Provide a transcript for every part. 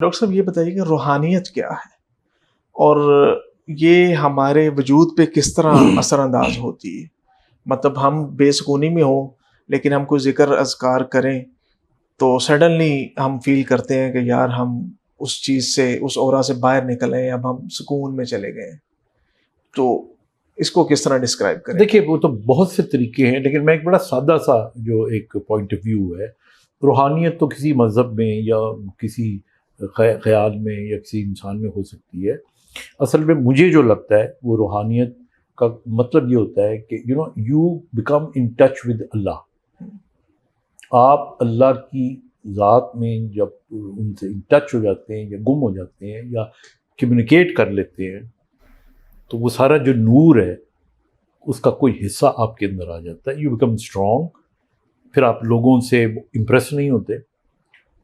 Doctor صاحب یہ بتائیے کہ روحانیت کیا ہے اور یہ ہمارے وجود پہ کس طرح اثر انداز ہوتی ہے؟ مطلب ہم بے سکونی میں ہوں لیکن ہم کوئی ذکر اذکار کریں تو سڈنلی ہم فیل کرتے ہیں کہ یار ہم اس چیز سے اس اورا سے باہر نکلے اب ہم سکون میں چلے گئے. تو اس کو کس طرح ڈسکرائب کریں؟ دیکھیے وہ تو بہت سے طریقے ہیں، لیکن میں ایک بڑا سادہ سا جو ایک پوائنٹ آف ویو ہے، روحانیت تو کسی مذہب میں یا کسی خیال میں یا کسی انسان میں ہو سکتی ہے. اصل میں مجھے جو لگتا ہے وہ روحانیت کا مطلب یہ ہوتا ہے کہ you become in touch with اللہ. آپ اللہ کی ذات میں جب ان سے ان ٹچ ہو جاتے ہیں یا گم ہو جاتے ہیں یا کمیونیکیٹ کر لیتے ہیں تو وہ سارا جو نور ہے اس کا کوئی حصہ آپ کے اندر آ جاتا ہے. You become strong. پھر آپ لوگوں سے امپریس نہیں ہوتے.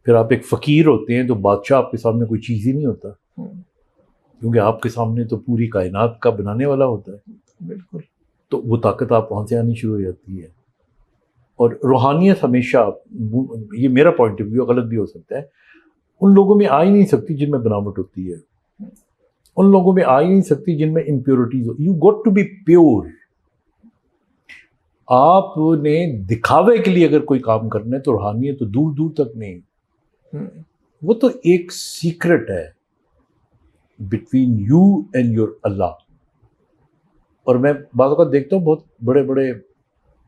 پھر آپ ایک فقیر ہوتے ہیں تو بادشاہ آپ کے سامنے کوئی چیز ہی نہیں ہوتا، کیونکہ آپ کے سامنے تو پوری کائنات کا بنانے والا ہوتا ہے. بالکل. تو وہ طاقت آپ وہاں سے آنی شروع ہو جاتی ہے. اور روحانیت ہمیشہ، یہ میرا پوائنٹ آف ویو، غلط بھی ہو سکتا ہے، ان لوگوں میں آ ہی نہیں سکتی جن میں بناوٹ ہوتی ہے. ان لوگوں میں آ ہی نہیں سکتی جن میں امپیورٹیز ہو. You got to be pure. آپ نے دکھاوے کے لیے اگر کوئی کام کرنا ہے تو روحانیت تو دور دور تک نہیں. وہ تو ایک سیکرٹ ہے بٹوین یو اینڈ یور اللہ. اور میں بعض اوقات دیکھتا ہوں بہت بڑے بڑے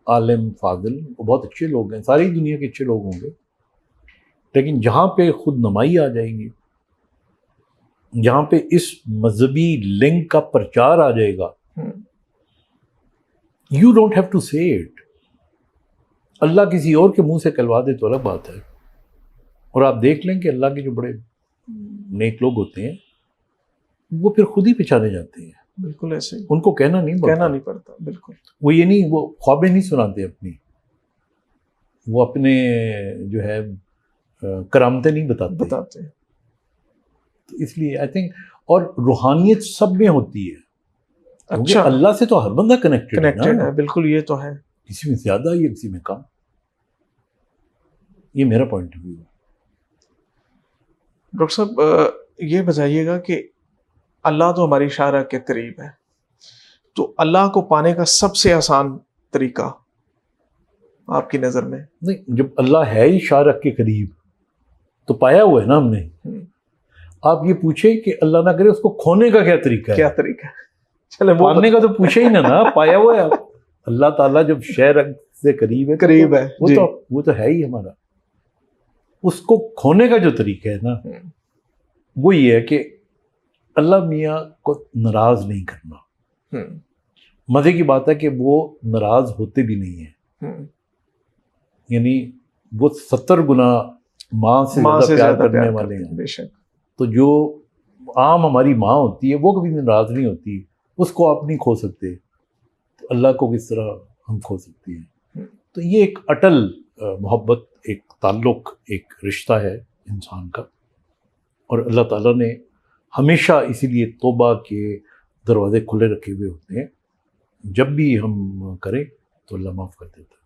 عالم فاضل، وہ بہت اچھے لوگ ہیں، ساری دنیا کے اچھے لوگ ہوں گے، لیکن جہاں پہ خود نمائی آ جائیں گی، جہاں پہ اس مذہبی لنک کا پرچار آ جائے گا، یو ڈونٹ ہیو ٹو سے اٹ. اللہ کسی اور کے منہ سے کہلوا دے تو الگ بات ہے. اور آپ دیکھ لیں کہ اللہ کے جو بڑے نیک لوگ ہوتے ہیں وہ پھر خود ہی پہچانے جاتے ہیں. بالکل ایسے ان کو کہنا نہیں پڑتا. بالکل. وہ یہ نہیں، وہ خوابیں نہیں سناتے اپنی، وہ اپنے جو ہے کرامتیں نہیں بتاتے. تو اس لیے آئی تھنک، اور روحانیت سب میں ہوتی ہے. اچھا. اللہ سے تو ہر بندہ کنیکٹڈ ہے. بالکل، یہ تو ہے. کسی میں زیادہ یا کسی میں کم. یہ میرا پوائنٹ آف ویو ہے. ڈاکٹر صاحب یہ بتائیے گا کہ اللہ تو ہماری شارع کے قریب ہے، تو اللہ کو پانے کا سب سے آسان طریقہ آپ کی نظر میں؟ نہیں، جب اللہ ہے ہی شارع کے قریب تو پایا ہوا ہے نا ہم نے. آپ یہ پوچھیں کہ اللہ نہ کرے اس کو کھونے کا کیا طریقہ ہے؟ کیا طریقہ ہے؟ چلے پانے کا تو پوچھے ہی نا پایا ہوا ہے. اللہ تعالیٰ جب شے سے قریب ہے وہ تو ہے ہی ہمارا. اس کو کھونے کا جو طریقہ ہے نا وہ یہ ہے کہ اللہ میاں کو ناراض نہیں کرنا. مزے کی بات ہے کہ وہ ناراض ہوتے بھی نہیں ہیں. یعنی وہ 70 گنا ماں سے زیادہ پیار کرنے والے ہیں. بے شک. تو جو عام ہماری ماں ہوتی ہے وہ کبھی ناراض نہیں ہوتی، اس کو آپ نہیں کھو سکتے، تو اللہ کو کس طرح ہم کھو سکتے ہیں؟ تو یہ ایک اٹل محبت، ایک تعلق، ایک رشتہ ہے انسان کا. اور اللہ تعالیٰ نے ہمیشہ اسی لیے توبہ کے دروازے کھلے رکھے ہوئے ہوتے ہیں. جب بھی ہم کریں تو اللہ معاف کر دیتا ہے.